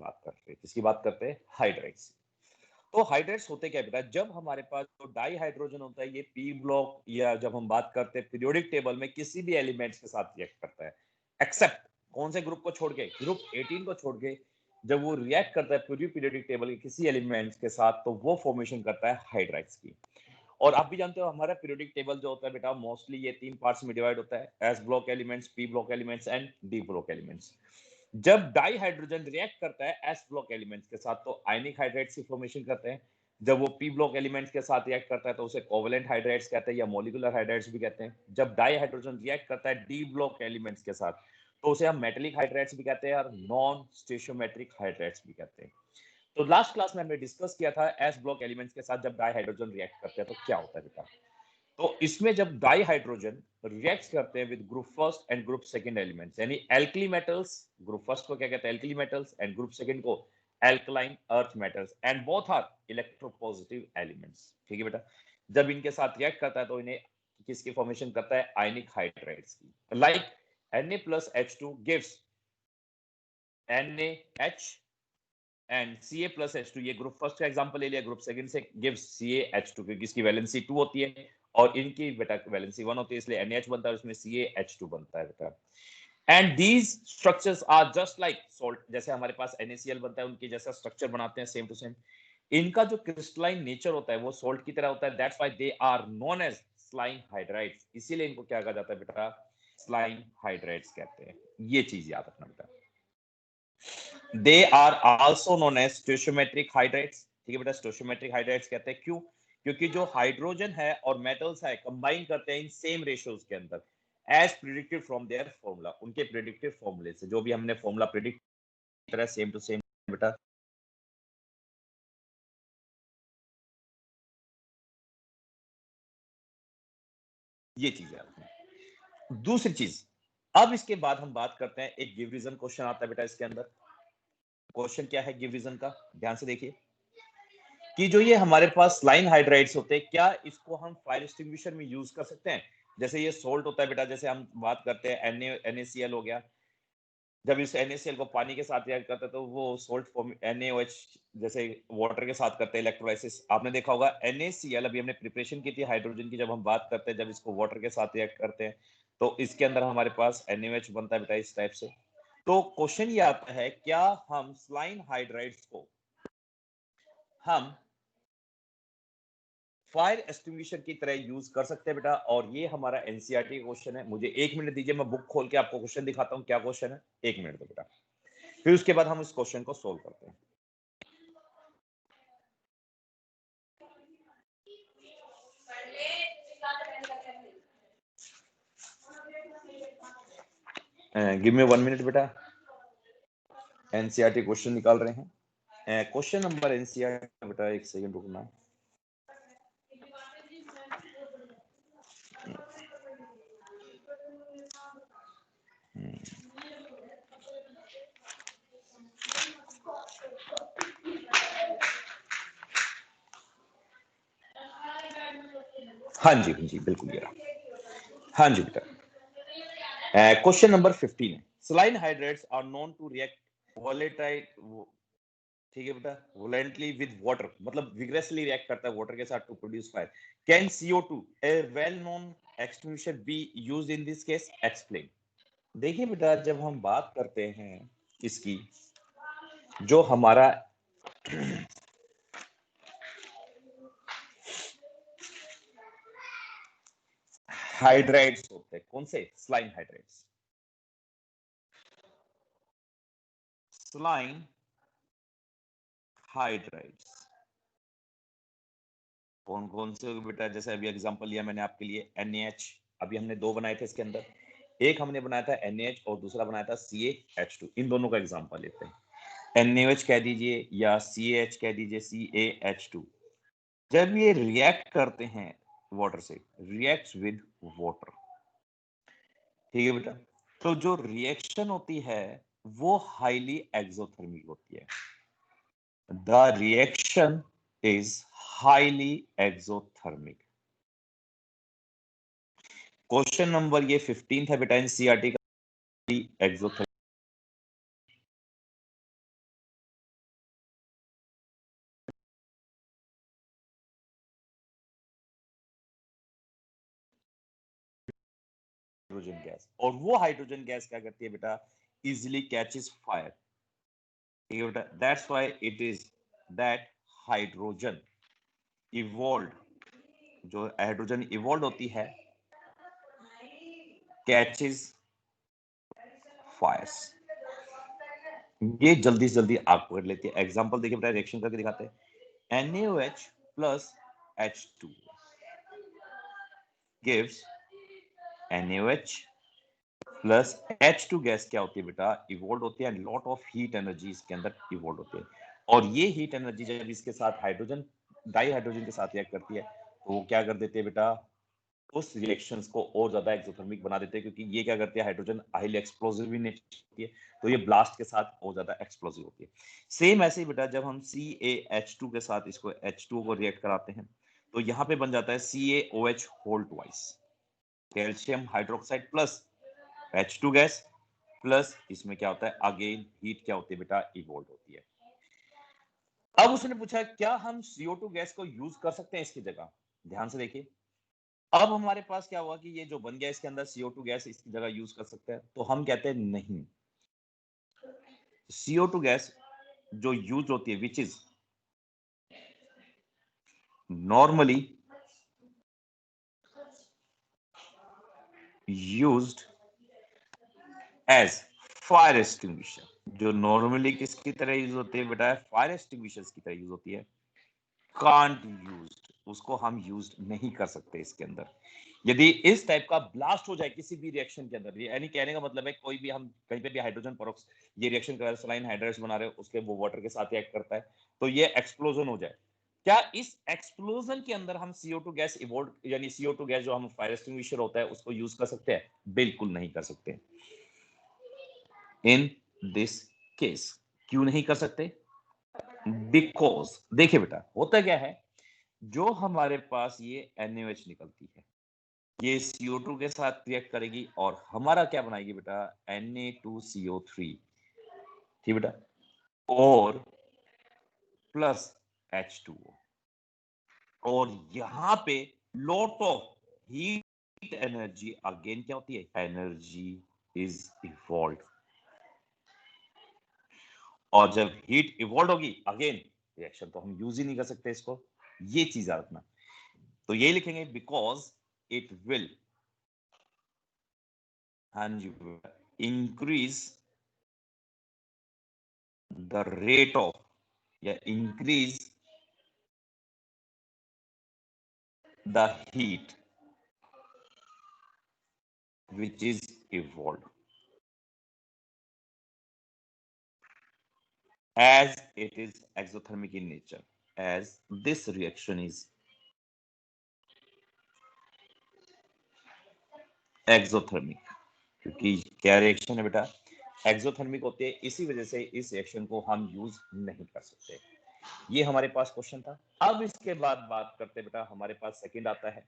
बात करते हैं। किसकी बात करते हैं? हाइड्राइड्स। तो हाइड्राइड्स होते क्या बेटा? जब हमारे पास जो डाई हाइड्रोजन होता है ये पी ब्लॉक, या जब हम बात करते हैं पीरियोडिक टेबल में किसी भी एलिमेंट्स के साथ रिएक्ट करता है, एक्सेप्ट कौन से ग्रुप को छोड़ के? ग्रुप 18 को छोड़ के। जब वो रिएक्ट करता है पूरी पीरियोडिक टेबल के किसी एलिमेंट्स के साथ, तो वो फॉर्मेशन करता है हाइड्राइड्स की। और आप भी जानते हो हमारा पीरियोडिक टेबल जो होता है बेटा, मोस्टली ये 3 पार्ट्स में डिवाइड होता है: S block elements, P block elements and D block elements. जब डाई हाइड्रोजन रिएक्ट करता है एस ब्लॉक एलिमेंट्स के साथ, तो आयनिक हाइड्राइड्स की फॉर्मेशन करते हैं। जब वो पी ब्लॉक एलिमेंट्स के साथ रिएक्ट करता है तो उसे कोवेलेंट हाइड्राइड्स कहते हैं, या मॉलिक्यूलर हाइड्राइड्स भी कहते हैं। जब डाई हाइड्रोजन रिएक्ट करता है डी ब्लॉक एलिमेंट्स के साथ, तो उसे हम मेटेलिक हाइड्राइड्स भी कहते हैं और नॉन स्टेशियोमेट्रिक हाइड्राइड्स भी कहते हैं। तो लास्ट क्लास में हमने डिस्कस किया था एस ब्लॉक एलिमेंट्स के साथ जब डाई हाइड्रोजन रिएक्ट करते हैं तो क्या होता है बेटा। तो इसमें जब डाई हाइड्रोजन रिएक्ट करते हैं with group first and group second elements, यानी एल्कली मेटल्स, ग्रुप फर्स्ट को क्या कहते हैं? Alkali metals, and group second को alkaline earth metals, and both are electropositive elements. ठीक है बेटा। जब इनके साथ रिएक्ट करता है तो इन्हें किसकी फॉर्मेशन करता है? आयनिक हाइड्राइड्स की। Like Na+H2 gives NaH and Ca+H2, ये ग्रुप फर्स्ट का एग्जांपल ले लिया, ग्रुप सेकंड से गिव्स CaH2, क्योंकि इसकी वैलेंसी 2 होती है और इनकी बेटा वैलेंसी 1 होती है, इसलिए NaH बनता है, उसमें CaH2 बनता है बेटा। And these structures are just like salt, जैसे हमारे पास NaCl बनता है उनकी जैसा स्ट्रक्चर बनाते हैं, सेम टू सेम। इनका जो क्रिस्टलाइन नेचर होता है वो सॉल्ट की तरह होता है, that's why they are known as saline hydrides, इसीलिए इनको क्या कहा जाता है बेटा? स्लाइन हाइड्राइड्स कहते हैं। ये चीज याद रखना बेटा। They are also known as stoichiometric hydrides। ठीक है बेटा, stoichiometric hydrides कहते हैं। क्यों? क्योंकि जो हाइड्रोजन है और मेटल्स है कंबाइन करते हैं इन सेम रेशियोज के अंदर, as predicted from their formula, उनके प्रिडिक्टिव फॉर्मूले से। जो भी हमने फॉर्मूला प्रिडिक्ट करा सेम टू सेम बेटा। ये चीज है। दूसरी चीज, अब इसके बाद हम बात करते हैं, एक गिव रीजन क्वेश्चन आता है बेटा इसके अंदर। क्वेश्चन क्या है गिव रीजन का? ध्यान से देखिए कि जो ये हमारे पास लाइन हाइड्राइड्स होते हैं, क्या इसको हम फायर एक्सटिंग्विशर में यूज कर सकते हैं? जैसे ये सोल्ट होता है बेटा, जैसे हम बात करते हैं NaCl हो गया। जब इस NaCl को पानी के साथ रिएक्ट करते हैं तो वो सोल्ट फॉर्म NaOH, जैसे वाटर के साथ करते हैं इलेक्ट्रोलाइसिस। आपने देखा होगा NaCl, अभी हमने प्रिपरेशन की थी हाइड्रोजन की, जब हम बात करते हैं जब इसको वाटर के साथ रिएक्ट करते हैं तो इसके अंदर हमारे पास NaOH बनता है बेटा इस टाइप से। तो क्वेश्चन ये आता है, क्या हम स्लाइन हाइड्राइड्स को हम फायर एक्सटिंग्विशर की तरह यूज कर सकते हैं बेटा? और ये हमारा एनसीईआरटी क्वेश्चन है। मुझे 1 मिनट दीजिए, मैं बुक खोल के आपको क्वेश्चन दिखाता हूँ क्या क्वेश्चन है। 1 मिनट दो बेटा, फिर उसके बाद हम इस क्वेश्चन को सोल्व करते हैं। गिव मी 1 मिनट बेटा, एनसीईआरटी क्वेश्चन निकाल रहे हैं। क्वेश्चन नंबर एनसीईआरटी बेटा, 1 सेकंड रुकना। हाँ जी बिल्कुल, ये रहा। हाँ जी बेटा, क्वेश्चन नंबर 15 है, saline hydrides are known to react volatile, ठीक है बेटा, वोलेंटली विद वाटर, मतलब विग्रेसली रिएक्ट करता है वाटर के साथ to produce fire. Can CO2 a well known extinguisher be used in this case? Explain. देखिए बेटा, जब हम बात करते हैं इसकी, जो हमारा हाइड्राइड्स होते हैं, कौन से? Saline hydrides. स्लाइन हाइड्राइड्स कौन कौन से बेटा? जैसे अभी एग्जांपल लिया मैंने आपके लिए NaH, अभी हमने 2 बनाए थे इसके अंदर, एक हमने बनाया था NaH और दूसरा बनाया था CaH2। इन दोनों का एग्जांपल लेते हैं। NaOH कह दीजिए या CaH कह दीजिए, CaH2। जब ये रिएक्ट करते हैं वाटर से, रिएक्ट्स विद वाटर, ठीक है बेटा, तो जो रिएक्शन होती है वो हाईली एक्सोथर्मिक होती है। The reaction is highly exothermic. Question number ये 15 था बेटा एनसीईआरटी का, एक्सोथर्मिक। हाइड्रोजन गैस, और वो हाइड्रोजन गैस क्या करती है बेटा, इजिली कैचेस फायर। ठीक है बेटा, that's why it is that hydrogen evolve, जो हाइड्रोजन इवॉल्व होती है कैचेस फायर्स, ये जल्दी से जल्दी आग पकड़ लेती है। एग्जांपल देखिए बेटा, रिएक्शन करके दिखाते हैं। NaOH plus H2 gives NaOH plus H2 gas क्या होती है बेटा, इवॉल्व होती है, लॉट ऑफ हीट एनर्जी इसके अंदर इवॉल्व होती है। और ये हीट एनर्जी जब इसके साथ हाइड्रोजन डाई हाइड्रोजन के साथ रिएक्ट करती है तो वो क्या कर देते हैं बेटा, उस रिएक्शंस को और ज्यादा एक्सोथर्मिक बना देते हैं, क्योंकि ये क्या करते हैं, हाइड्रोजन हाईली एक्सप्लोसिव भी होती है, तो ये ब्लास्ट के साथ और ज्यादा एक्सप्लोसिव होती है। सेम ऐसे ही बेटा जब हम CaH2 के साथ इसको H2 को रिएक्ट कराते हैं तो यहाँ पे बन जाता है CaOH whole twice, calcium hydroxide plus H2 gas, plus इसमें क्या होता है, अगेन हीट क्या होती है बेटा, इवॉल्व होती है। अब उसने पूछा क्या हम CO2 गैस को यूज कर सकते हैं इसकी जगह। ध्यान से देखिए, अब हमारे पास क्या हुआ कि ये जो बन गया इसके अंदर CO2 गैस इसकी जगह यूज कर सकते हैं, तो हम कहते हैं नहीं, CO2 गैस जो यूज होती है which is normally used as fire extinguisher, जो नॉर्मली किसकी तरह यूज होती है बेटा, फायर एक्सटिंग्विशर्स की तरह यूज होती है, कांट यूज्ड, उसको हम यूज नहीं कर सकते इसके अंदर। यदि इस टाइप का ब्लास्ट हो जाए किसी भी रिएक्शन के अंदर, यानी कहने का मतलब है कोई भी हम कहीं पे भी हाइड्रोजन पेरोक्स ये रिएक्शन कर रहे हैं, सलाइन हाइड्राइड्स बना रहे हैं, उसके वो वाटर के साथ रिएक्ट करता है तो ये एक्सप्लोजन हो जाए, क्या इस एक्सप्लोजन के अंदर हम CO2 गैस इवॉल्व यानी CO2 गैस जो हम फायर एक्सटिंग्विशर होता है उसको यूज कर सकते हैं? बिल्कुल नहीं कर सकते इन दिस केस। क्यों नहीं कर सकते? बिकॉज देखिए बेटा होता क्या है, जो हमारे पास ये NaOH निकलती है ये CO2 के साथ रिएक्ट करेगी और हमारा क्या बनाएगी बेटा, Na2CO3, ठीक बेटा, और प्लस H2O, और यहां पे lot of heat energy again क्या होती है, एनर्जी इज इवॉल्व, और जब हीट इवॉल्व होगी अगेन रिएक्शन तो हम यूज ही नहीं कर सकते इसको, ये चीज याद रखना। तो यही लिखेंगे बिकॉज इट विल, हाँ जी, इंक्रीज द रेट ऑफ या increase the heat which is evolved as it is exothermic in nature, as this reaction is exothermic, क्योंकि क्या रिएक्शन है बेटा, एक्सोथर्मिक होती है, इसी वजह से इस रिएक्शन को हम यूज नहीं कर सकते। ये हमारे पास क्वेश्चन था। अब इसके बाद बात करते हैं बेटा, हमारे पास सेकंड आता है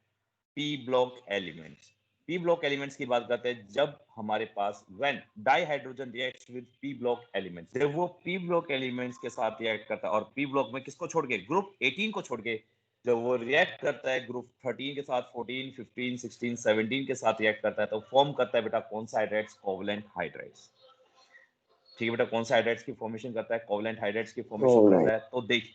P block elements. P block elements की बात करते हैं जब हमारे पास when dihydrogen reacts with P block elements, जब वो पी ब्लॉक एलिमेंट्स के साथ रिएक्ट करता है और पी ब्लॉक में किसको छोड़ के, ग्रुप 18 को छोड़ के, जब वो रिएक्ट करता है ग्रुप 13 के साथ, 14, 15, 16, 17 के साथ रिएक्ट करता है तो फॉर्म करता है बेटा कौन सा हाइड्राइड्स, कोवलेंट हाइड्राइड्स। ठीक है बेटा, कौन सा हाइड्राइड्स की फॉर्मेशन करता है, कोवलेंट हाइड्राइड्स की फॉर्मेशन करता है। तो देख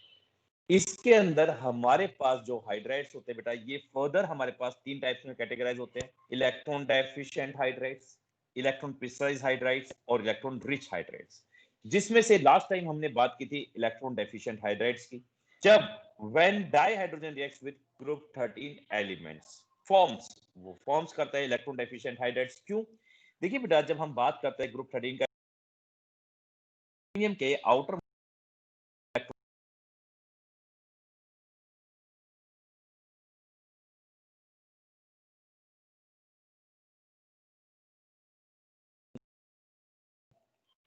इसके अंदर हमारे पास जो हाइड्राइड्स होते हैं बेटा, ये फर्दर हमारे पास तीन टाइप्स में कैटेगराइज होते हैं, electron deficient hydrides, electron precise hydrides और इलेक्ट्रॉन रिच हाइड्राइड्स, जिसमें से लास्ट टाइम हमने बात की थी इलेक्ट्रॉन डेफिशिएंट हाइड्राइड्स की, जब when dihydrogen reacts with group 13 elements forms, वो फॉर्म्स करता है इलेक्ट्रॉन डेफिशिएंट हाइड्राइड्स। क्यों? देखिए बेटा, जब हम बात करते हैं ग्रुप 13 का के आउटर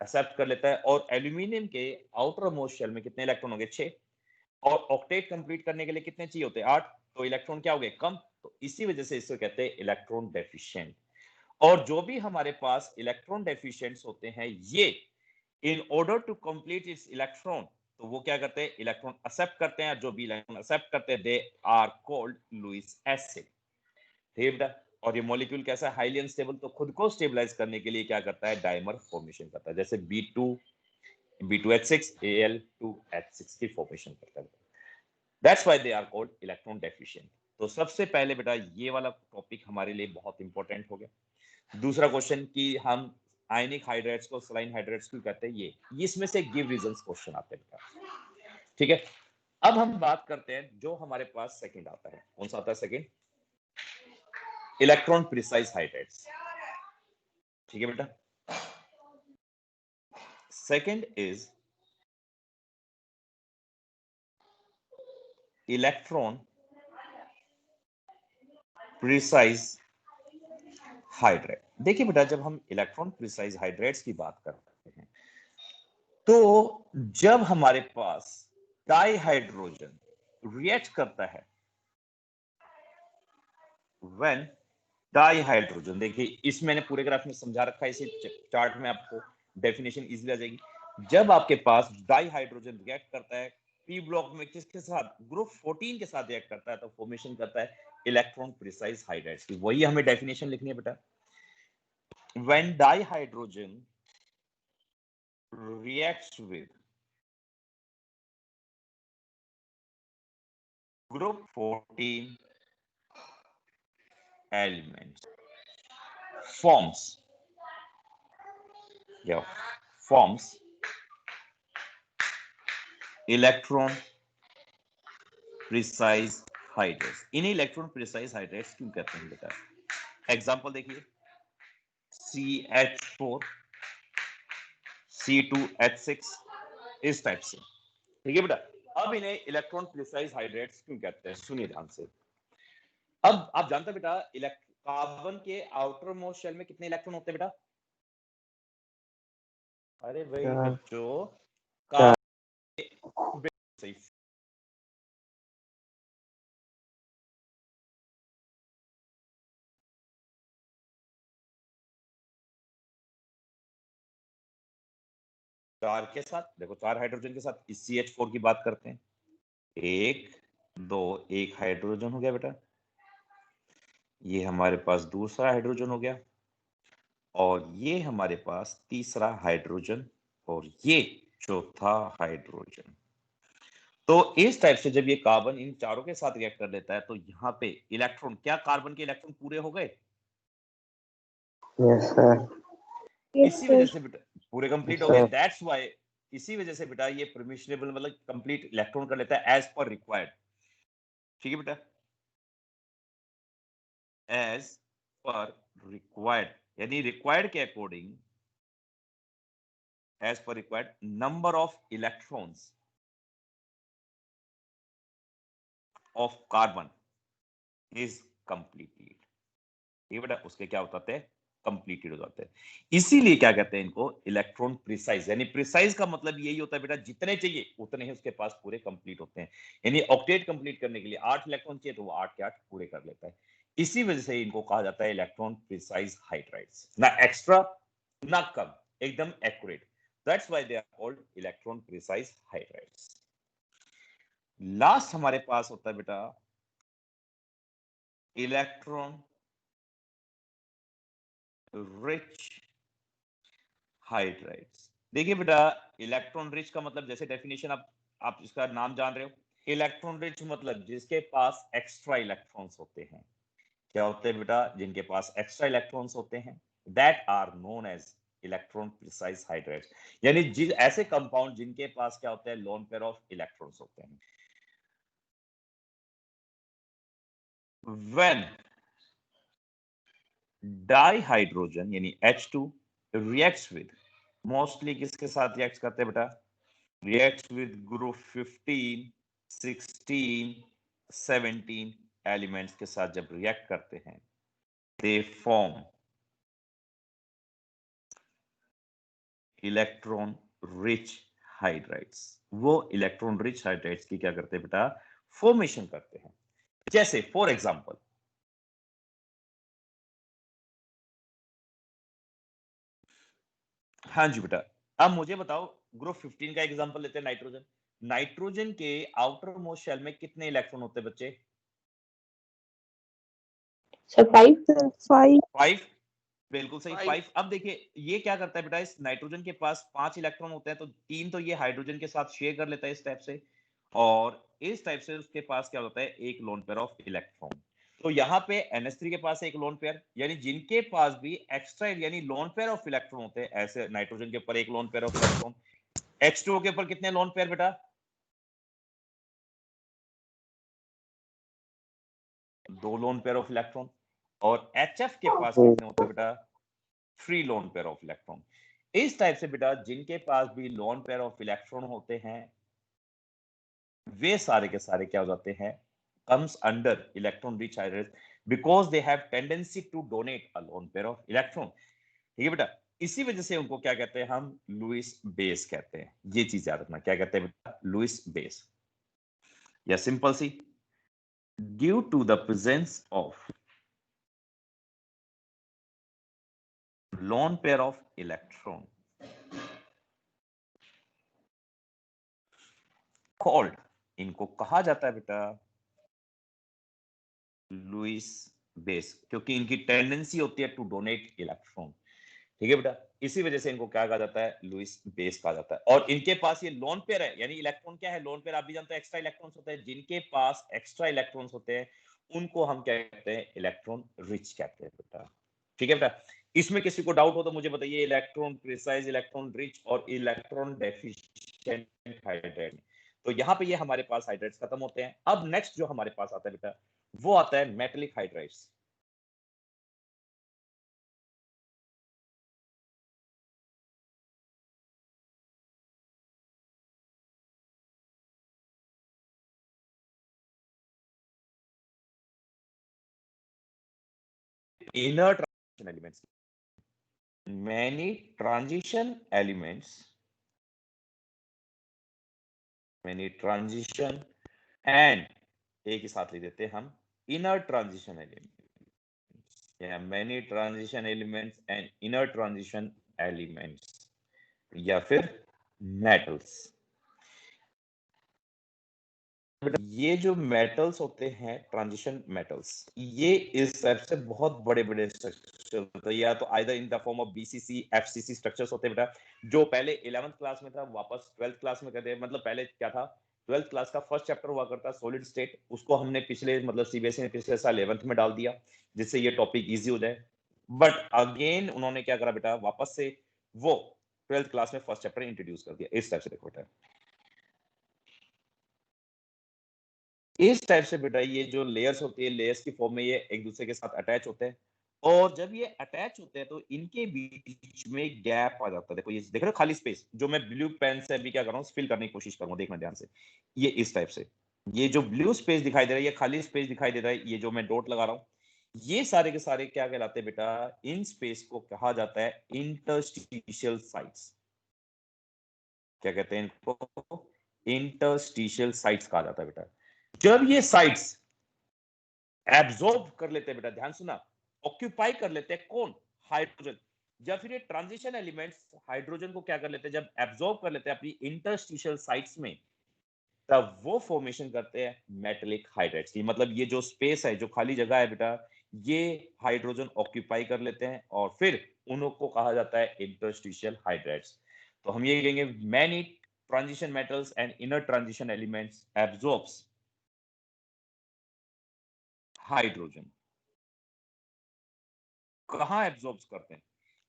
एक्सेप्ट कर लेता है, और एल्यूमिनियम के आउटर मोस्ट शेल में कितने इलेक्ट्रॉन होंगे, 6, और ऑक्टेट कंप्लीट करने के लिए कितने चाहिए होते हैं, 8, तो इलेक्ट्रॉन क्या हो गए, कम, तो इसी वजह से इसको कहते हैं इलेक्ट्रॉन डेफिशिएंट। और जो भी हमारे पास इलेक्ट्रॉन डेफिशिएंट्स होते हैं ये in order to complete its electron, तो वो क्या करते हैं, इलेक्ट्रॉन एक्सेप्ट करते हैं, जो भी इलेक्ट्रॉन एक्सेप्ट करते हैं they are called Lewis acid. ठीक है बेटा, और ये मॉलिक्यूल कैसा है, हाईली अनस्टेबल, तो खुद को स्टेबलाइज करने के लिए क्या करता है, डाइमर फॉर्मेशन करता है, जैसे B2H6 Al2H6 की फॉर्मेशन करता है। That's why they are called electron deficient. तो सबसे पहले बेटा ये वाला टॉपिक हमारे लिए बहुत इंपॉर्टेंट हो गया। दूसरा क्वेश्चन कि हम आयनिक हाइड्रेट्स को सलाइन हाइड्रेट्स क्यों कहते हैं, ये इसमें से गिव रीजंस क्वेश्चन आते हैं बेटा, ठीक है। अब हम बात करते हैं जो हमारे पास सेकंड आता है, कौन सा आता है सेकंड, इलेक्ट्रॉन प्रिसाइज हाइड्रेट्स, ठीक है बेटा। Second is electron precise hydrate. देखिए बेटा, जब हम इलेक्ट्रॉन प्रिसाइज हाइड्रेट्स की बात करते हैं तो जब हमारे पास डाइहाइड्रोजन रिएक्ट करता है, व्हेन डाइहाइड्रोजन, देखिए इस मैंने पूरे ग्राफ में समझा रखा है, इसी चार्ट में आपको डेफिनेशन इजीली आ जाएगी। जब आपके पास डाइहाइड्रोजन रिएक्ट करता है पी ब्लॉक में किसके साथ, ग्रुप 14 के साथ रिएक्ट करता है, तो फॉर्मेशन करता है इलेक्ट्रॉन प्रिसाइज हाइड्रेट्स की। वही हमें डेफिनेशन लिखनी है बेटा, when dihydrogen reacts with group 14 elements forms electron precise hydrates। इन्हें इलेक्ट्रॉन प्रिसाइज हाइड्रेट्स क्यों कहते हैं बेटा, एग्जांपल देखिए, CH4 C2H6 इस टाइप से, ठीक है बेटा। अब इन्हें इलेक्ट्रॉन प्रिसाइज हाइड्रेट्स क्यों कहते हैं, सुनिए ध्यान से। अब आप जानते हैं बेटा कार्बन के आउटर मोस्ट शेल में कितने इलेक्ट्रॉन होते हैं बेटा, अरे भाई बच्चों, सही, चार के साथ देखो, चार हाइड्रोजन के साथ इस CH4 की बात करते हैं, एक दो, एक हाइड्रोजन हो गया बेटा, ये हमारे पास दूसरा हाइड्रोजन हो गया, और ये हमारे पास तीसरा हाइड्रोजन, और ये चौथा हाइड्रोजन। तो इस टाइप से जब ये कार्बन इन चारों के साथ रिएक्ट कर लेता है तो यहाँ पे इलेक्ट्रॉन, क्या कार्बन के इलेक्ट्रॉन पूरे हो गए, यस सर, इसी वजह से बेटा पूरे कंप्लीट हो गए। दैट्स व्हाई, इसी वजह से बेटा ये परमिशनेबल मतलब कंप्लीट इलेक्ट्रॉन कर लेता है एज पर रिक्वायर्ड, ठीक है बेटा, एज पर रिक्वायर्ड, यानी रिक्वायर्ड के according, as per required number of electrons of carbon is completed, ये बेटा उसके क्या होता है, कंप्लीटेड हो जाते हैं। इसीलिए क्या कहते हैं इनको, इलेक्ट्रॉन प्रिसाइज, यानी प्रिसाइज का मतलब यही होता है बेटा जितने चाहिए उतने ही उसके पास पूरे कंप्लीट होते हैं। यानी ऑक्टेट कंप्लीट करने के लिए 8 इलेक्ट्रॉन चाहिए तो वो 8 के 8 पूरे कर लेता है। इसी वजह से इनको कहा जाता है इलेक्ट्रॉन प्रिसाइज हाइड्राइड्स, ना एक्स्ट्रा ना कम, एकदम accurate. That's why they are called electron precise hydrides. Last हमारे पास होता है बेटा इलेक्ट्रॉन रिच हाइड्राइड्स। देखिए बेटा, इलेक्ट्रॉन रिच का मतलब, जैसे डेफिनेशन आप इसका नाम जान रहे हो, इलेक्ट्रॉन रिच मतलब जिसके पास एक्स्ट्रा इलेक्ट्रॉन्स होते हैं। क्या होते हैं बेटा, जिनके पास एक्स्ट्रा इलेक्ट्रॉन्स होते हैं, that are known as electron precise hydrides. यानी ऐसे कंपाउंड जिनके पास क्या होता है, लोन पेयर ऑफ इलेक्ट्रॉन्स होते हैं। व्हेन डाइहाइड्रोजन यानी H2 रिएक्ट्स विद, मोस्टली किसके साथ रिएक्ट करते हैं बेटा, reacts with group 15, 16, 17 एलिमेंट्स के साथ जब रिएक्ट करते हैं, they form electron rich hydrides. वो इलेक्ट्रॉन रिच हाइड्राइड्स की क्या करते हैं बेटा, फॉर्मेशन करते हैं। जैसे फॉर एग्जांपल, हाँ जी बेटा, अब मुझे बताओ, ग्रुप 15 का एग्जांपल लेते हैं, नाइट्रोजन। नाइट्रोजन के आउटर मोस्ट शेल में कितने इलेक्ट्रॉन होते हैं बच्चे, सर 5 5, बिल्कुल सही 5। अब देखिए ये क्या करता है बेटा, इस नाइट्रोजन के पास 5 इलेक्ट्रॉन होते हैं, तो 3 तो ये हाइड्रोजन के साथ शेयर कर लेता है इस टाइप से, और इस टाइप से उसके पास क्या होता है, एक लोन पेयर ऑफ इलेक्ट्रॉन। तो यहाँ पे NH3 के पास एक लोन पेयर, यानी जिनके पास भी एक्स्ट्रा यानी लोन पेयर ऑफ इलेक्ट्रॉन होते हैं, ऐसे नाइट्रोजन के ऊपर एक lone pair of electron, H2O के ऊपर कितने लोन पेयर बेटा, 2 लोन पेयर ऑफ इलेक्ट्रॉन, और HF के पास कितने होते हैं बेटा, 3 लोन पेयर ऑफ इलेक्ट्रॉन। इस टाइप से बेटा जिनके पास भी लोन पेयर ऑफ इलेक्ट्रॉन होते हैं, वे सारे के सारे क्या हो जाते हैं, comes under electron rich hydrogen because they have tendency to donate a lone pair of electron। ठीक है बेटा, इसी वजह से उनको क्या कहते हैं, हम लुईस बेस कहते हैं। ये चीज याद रखना, क्या कहते हैं बेटा, लुईस बेस। या सिंपल सी, due to the presence of lone pair of electron called, इनको कहा जाता है बेटा लुईस बेस, क्योंकि इनकी टेंडेंसी होती है टू डोनेट इलेक्ट्रॉन। ठीक है बेटा, इसी वजह से इनको क्या कहा जाता है, लुईस बेस कहा जाता है। और इनके पास ये लोन पेयर है, यानी इलेक्ट्रॉन क्या है, लोन पेयर आप भी जानते हैं, एक्स्ट्रा इलेक्ट्रॉन्स होते हैं। जिनके पास एक्स्ट्रा इलेक्ट्रॉन्स होते हैं उनको हम क्या कहते हैं, इलेक्ट्रॉन रिच कहते हैं बेटा। ठीक है बेटा, इसमें किसी को डाउट हो तो मुझे बताइए, इलेक्ट्रॉन प्रिसाइज, इलेक्ट्रॉन रिच और इलेक्ट्रॉन डेफिशिएंट हाइड्रेट। तो यहाँ पे ये हमारे पास हाइड्रेट्स खत्म होते हैं। अब नेक्स्ट जो हमारे पास आता है बेटा, वो आता है metallic hydrates. Inner transition elements, many transition elements, many transition and एक ही साथ ले देते हैं हम, inner transition elements या many transition elements and inner transition elements या फिर metals। ये जो मेटल्स होते हैं, ट्रांजिशन मेटल्स, ये इस टाइप से बहुत बड़े बड़े स्ट्रक्चर होते हैं, या तो either in the form of BCC FCC structures होते हैं बेटा, जो पहले 11th क्लास में था वापस 12th क्लास में करते हैं। मतलब पहले क्या था, 12th क्लास का फर्स्ट चैप्टर हुआ करता सॉलिड स्टेट, उसको हमने पिछले मतलब CBSE ने पिछले साल 11th में डाल दिया, जिससे ये टॉपिक इजी हो जाए। बट अगेन उन्होंने क्या करा बेटा, वापस से वो 12th क्लास में फर्स्ट चैप्टर इंट्रोड्यूस कर दिया। इस टाइप से देखो बेटा, इस टाइप से बेटा ये जो लेयर्स होती है, लेयर्स की फॉर्म में ये एक दूसरे के साथ अटैच होते हैं, और जब ये अटैच होते हैं तो इनके बीच में गैप आ जाता है। देखो ये देख रहे हो खाली स्पेस, जो मैं ब्लू पेन से अभी क्या कर रहा हूँ, फिल करने की कोशिश करूंगा, देखना ध्यान से। ये इस टाइप से, ये जो ब्लू स्पेस दिखाई दे रहा है, ये खाली स्पेस दिखाई दे रहा है, ये जो मैं डॉट लगा रहा हूँ, ये सारे के सारे क्या कहलाते हैं बेटा, इन स्पेस को कहा जाता है इंटरस्टिशियल साइट्स। क्या कहते हैं इनको, इंटरस्टिशियल साइट्स कहा जाता है बेटा। जब ये साइट्स एब्जॉर्ब कर लेते हैं बेटा, ध्यान सुना, ऑक्यूपाई कर लेते हैं कौन, हाइड्रोजन। जब फिर ये ट्रांजिशन एलिमेंट्स हाइड्रोजन को क्या कर लेते हैं, जब एब्जॉर्ब कर लेते हैं अपनी इंटरस्टिशियल साइट्स में, तब वो फॉर्मेशन करते हैं मेटेलिक हाइड्रेट्स की। मतलब ये जो स्पेस है, जो खाली जगह है बेटा, ये हाइड्रोजन ऑक्यूपाई कर लेते हैं, और फिर उनको कहा जाता है इंटरस्टिशियल हाइड्रेट्स। तो हम ये कहेंगे, many transition metals and inner transition elements absorbs hydrogen. कहां एब्जॉर्ब करते हैं,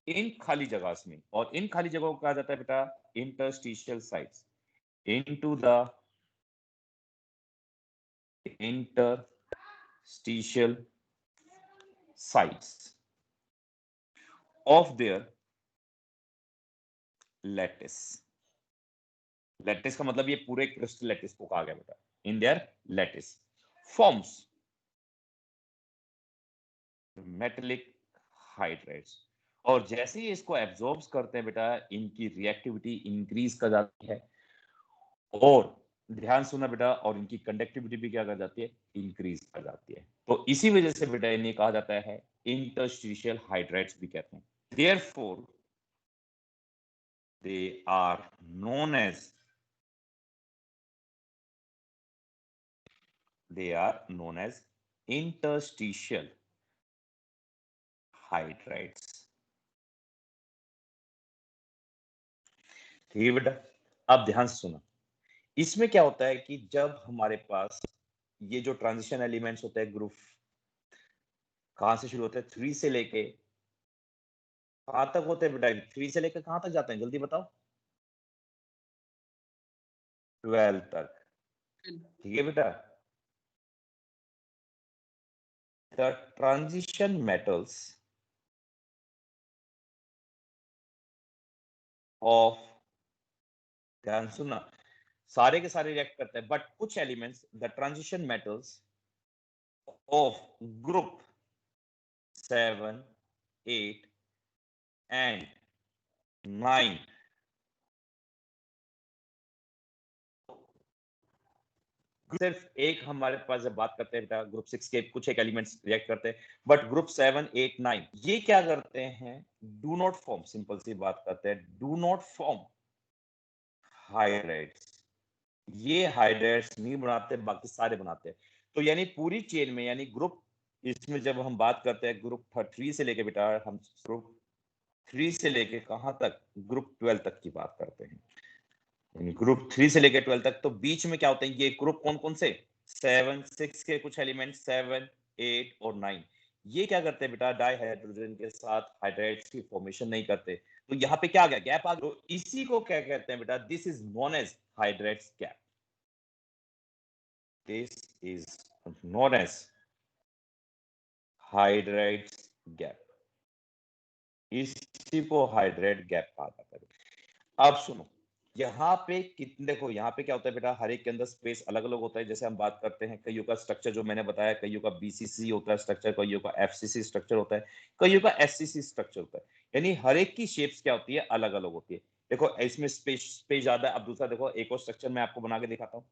इन खाली जगह में, और इन खाली जगहों को कहा जाता है बेटा interstitial sites. Into the interstitial sites of their lattice. Lattice का मतलब ये पूरे क्रिस्टल लैटिस को कहा गया बेटा, in their lattice forms metallic hydrates. और जैसे ही इसको एब्जॉर्ब करते हैं बेटा, इनकी रिएक्टिविटी इंक्रीज कर जाती है, और ध्यान सुना बेटा, और इनकी कंडक्टिविटी भी क्या कर जाती है, इंक्रीज कर जाती है। तो इसी वजह से बेटा इन्हें कहा जाता है इंटरस्टिशियल हाइड्रेट्स भी कहते हैं। Therefore they are known as, they are known as interstitial hydrides. ठीक है बेटा, अब ध्यान से सुनो। इसमें क्या होता है कि जब हमारे पास ये जो ट्रांजिशन एलिमेंट्स होते हैं ग्रुप, कहां से शुरू होते हैं? 3 से लेके कहां तक होते हैं बेटा? 3 से लेकर कहां तक जाते हैं, जल्दी बताओ? 12 तक। ठीक है बेटा, द ट्रांजिशन मेटल्स ऑफ, ध्यान सुनना, सारे के सारे रिएक्ट करते हैं, बट कुछ elements, the transition metals of group 7, 8 and 9, सिर्फ एक हमारे पास जब बात करते हैं बेटा ग्रुप 6 के कुछ एक एलिमेंट्स रिएक्ट करते हैं, बट ग्रुप 7, 8, 9 ये क्या करते हैं? डू नॉट फॉर्म, सिंपल सी बात करते हैं, डू नॉट फॉर्म हाइड्राइड्स। ये हाइड्राइड्स नहीं बनाते, बाकी सारे बनाते हैं। तो यानी पूरी चेन में, यानी ग्रुप, इसमें जब हम बात करते हैं ग्रुप 3 से लेके बेटा, हम ग्रुप 3 से लेके कहां तक? ग्रुप 12 तक की बात करते हैं। ग्रुप 3 से लेकर 12 तक, तो बीच में क्या होते हैं? ये ग्रुप कौन कौन से? 7, 6 के कुछ एलिमेंट 7, 8 और 9, ये क्या करते हैं बेटा? डाइहाइड्रोजन के साथ हाइड्राइड्स की फॉर्मेशन नहीं करते। तो यहाँ पे क्या आ गया? गैप आ गया। तो इसी को क्या कहते हैं बेटा? This is known as hydrides gap. This is known as hydrides gap. इसी को हाइड्राइड गैप कहा जाता है। अब सुनो, यहाँ पे कितने, देखो यहाँ पे क्या होता है बेटा, हर एक के अंदर स्पेस अलग अलग होता है। जैसे हम बात करते हैं कईयों का स्ट्रक्चर जो मैंने बताया, कईयों का बीसीसी होता है स्ट्रक्चर, कईयों का एफसीसी स्ट्रक्चर होता है, कईयों का एससीसी स्ट्रक्चर होता है। यानी हर एक की शेप्स क्या होती है? अलग अलग होती है। देखो इसमें स्पेस स्पेस ज्यादा है। अब दूसरा देखो, एक और स्ट्रक्चर मैं आपको बना के दिखाता हूँ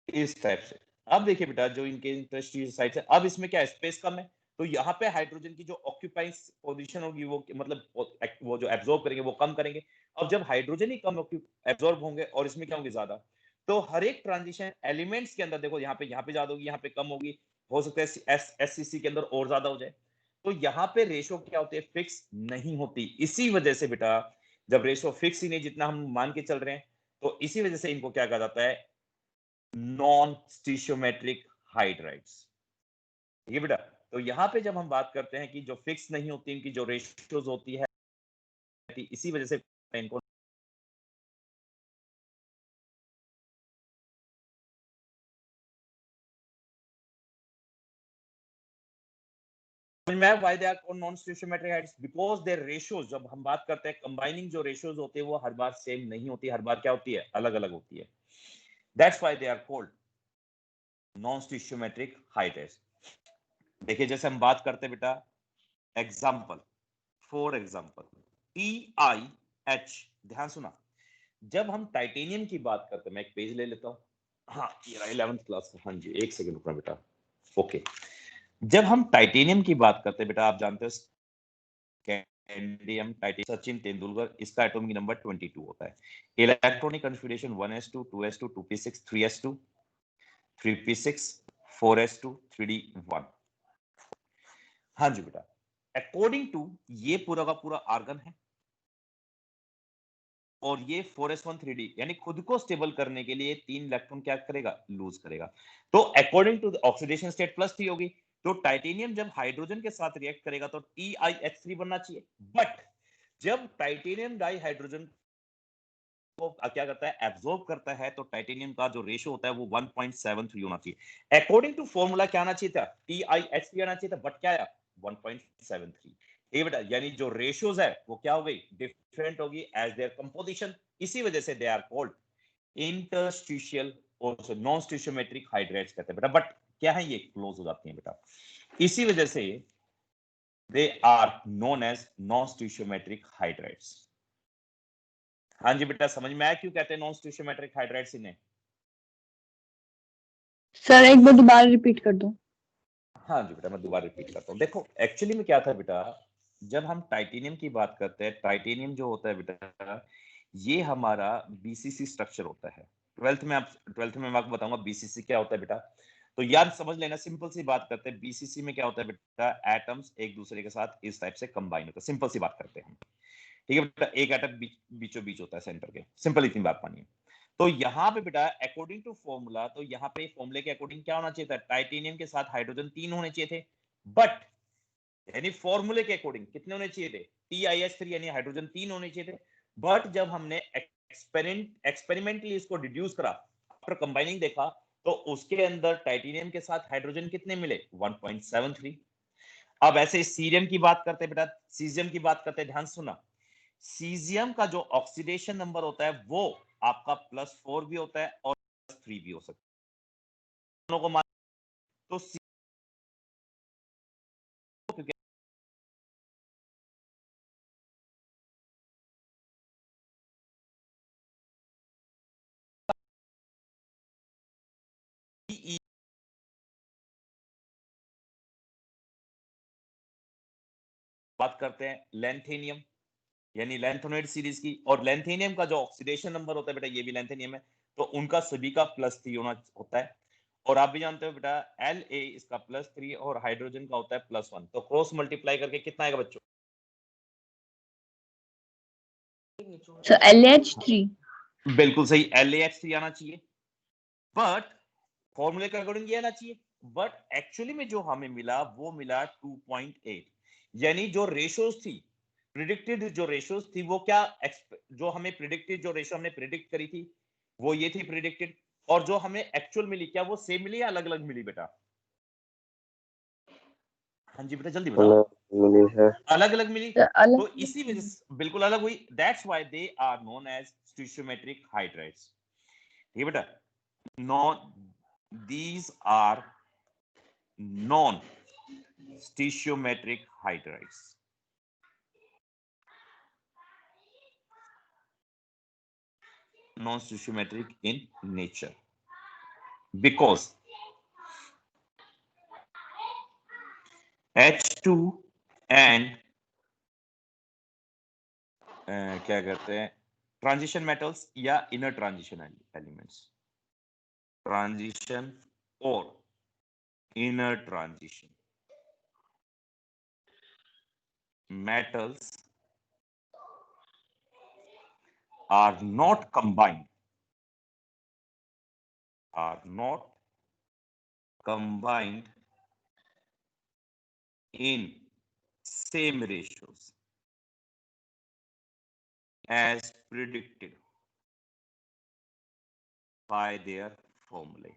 इस टाइप से। अब देखिए बेटा, जो इनके इंटरेस्ट साइड है, अब इसमें क्या है? स्पेस कम है, तो यहाँ पे हाइड्रोजन की जो ऑक्यूपाइंग पोजीशन होगी वो मतलब वो जो एब्जॉर्ब करेंगे वो कम करेंगे। अब जब हाइड्रोजन ही कम एब्जॉर्ब होंगे और इसमें क्या होंगे? ज्यादा, तो हर एक ट्रांजिशन एलिमेंट्स के अंदर देखो, यहाँ पे ज्यादा होगी, यहाँ पे कम होगी, हो सकता है एससीसी के अंदर और ज्यादा हो जाए। तो यहाँ पे रेशो क्या होती है? फिक्स नहीं होती। इसी वजह से बेटा, जब रेशो फिक्स ही नहीं, जितना हम मान के चल रहे हैं, तो इसी वजह से इनको क्या कहा जाता है? Non stoichiometric hydrides. ठीक है बेटा, तो यहां पे जब हम बात करते हैं कि जो फिक्स नहीं होती, इनकी जो रेशियोज होती है, इसी वजह से इनको why they are called non-stoichiometric heights, because their ratios, जब हम बात करते हैं कंबाइनिंग जो रेशियोज होते हैं वो हर बार सेम नहीं होती, हर बार क्या होती है? अलग अलग होती है। That's why they are called non-stoichiometric heights। देखिए जैसे हम बात करते हैं बेटा, एग्जाम्पल, फॉर एग्जाम्पल TiH, ध्यान सुना, जब हम टाइटेनियम की बात करते हैं, मैं एक पेज ले लेता हूँ, हाँ ये रहा 11th क्लास का, हाँ जी एक सेकंड रुकना बेटा, ओके। जब हम टाइटेनियम की बात करते हैं बेटा, आप जानते हो स्कैंडियम टाइटेनियम, सचिन तेंदुलकर, इसका एटॉमिक नंबर 22 होता है। Electronic configuration 1s2 2s2 2p6 3s2 3p6 4s2 3d1। हाँ जी बेटा, अकॉर्डिंग टू ये पूरा का पूरा आर्गन है, और ये 4s1 3d, यानी खुद को स्टेबल करने के लिए 3 इलेक्ट्रॉन क्या करेगा? लूज करेगा। तो अकॉर्डिंग टू ऑक्सीडेशन स्टेट +3 होगी। तो टाइटेनियम जब हाइड्रोजन के साथ रिएक्ट करेगा तो TiH3 बनना चाहिए, बट जब टाइटेनियम डाइहाइड्रोजन को क्या करता है? एब्जॉर्ब करता है, तो टाइटेनियम का जो रेशियो होता है वो 1.73 होना चाहिए। अकॉर्डिंग टू फॉर्मूला क्या आना चाहिए था? TiH3 आना चाहिए था, बट क्या आया? 1.73। ये बेटा, यानी जो रेशियोज है वो क्या हो गई? डिफरेंट होगी एज देयर कंपोजिशन। इसी वजह से दे आर कॉल्ड इंटरस्टिशियल और नॉन स्टिशियोमेट्रिक हाइड्राइड्स कहते हैं बेटा। बट क्या है? ये क्लोज हो जाती है बेटा, इसी वजह से they are known as non stoichiometric hydrides. हाँ जी बेटा, समझ में आया क्यों कहते हैं नॉन स्टिशियोमेट्रिक हाइड्राइड्स इन्हें? सर एक बार दोबारा रिपीट कर दो। हाँ जी बेटा, मैं दोबारा रिपीट करता हूँ। देखो एक्चुअली में क्या था बेटा, जब हम टाइटेनियम की बात करते हैं, टाइटेनियम जो होता है बेटा, ये हमारा बीसीसी स्ट्रक्चर होता है। 12th में मैं आपको बताऊंगा बीसीसी क्या होता है बेटा। तो याद समझ लेना, सिंपल सी बात करते हैं, बीसीसी में क्या होता है बेटा, एटम्स एक दूसरे के साथ इस टाइप से कंबाइन होता है, सिंपल सी बात करते हैं, ठीक है बेटा, एक एटम बीचों बीच होता है सेंटर के, सिंपल इतनी बात मानिए। तो यहाँ पे बेटा अकॉर्डिंग टू फॉर्मूला, तो यहाँ पे फॉर्मूले के अकॉर्डिंग क्या होना चाहिए था, टाइटेनियम के साथ हाइड्रोजन 3 होने चाहिए थे, बट यानी फॉर्मूले के अकॉर्डिंग कितने होने चाहिए थे, TiH3 यानी हाइड्रोजन 3 होने चाहिए थे, बट जब हमने एक्सपेरिमेंटली इसको डिड्यूस करा, आफ्टर कंबाइनिंग देखा, तो उसके अंदर टाइटेनियम के साथ हाइड्रोजन कितने मिले, 1.73। अब ऐसे सीरियम की बात करते हैं बेटा, सीजियम की बात करते हैं, ध्यान सुना, सीजियम का जो ऑक्सीडेशन नंबर होता है वो आपका +4 भी होता है और +3 भी हो सकता है, दोनों को मान, तो CE बात करते हैं लैंथेनियम, यानी लैंथेनोइड सीरीज की, और लैंथेनियम का जो ऑक्सीडेशन नंबर होता है बेटा, ये भी लैंथेनियम है, तो उनका सभी का +3 होना होता है, और आप भी जानते हो बेटा La इसका +3 और हाइड्रोजन का होता है +1, तो क्रॉस मल्टीप्लाई करके कितना आएगा बच्चों, So LH3. बिल्कुल सही, LaH3 आना चाहिए, बट फॉर्मूले के अकॉर्डिंग ये आना चाहिए, बट एक्चुअली में जो हमें मिला वो मिला 2.8, यानी जो रेशोज थी, प्रिडिक्टेड जो रेशोज थी वो क्या, जो हमें प्रिडिक्टेड जो रेशो हमने प्रिडिक्ट करी थी वो ये थी प्रिडिक्टेड, और जो हमें एक्चुअल मिली क्या वो सेम मिली या अलग अलग मिली बेटा, हाँ जी बेटा जल्दी बताओ, मिली है, अलग अलग मिली, So तो इसी वजह से बिल्कुल अलग हुई, that's why they are known as stoichiometric hydrides, ठीक है बेटा, non, these are non stoichiometric hydrides, non stoichiometric in nature, because H2 and क्या कहते हैं, ट्रांजिशन मेटल्स या इनर ट्रांजिशन एलिमेंट्स, ट्रांजिशन और inner transition metals are not combined in same ratios as predicted by their formulae,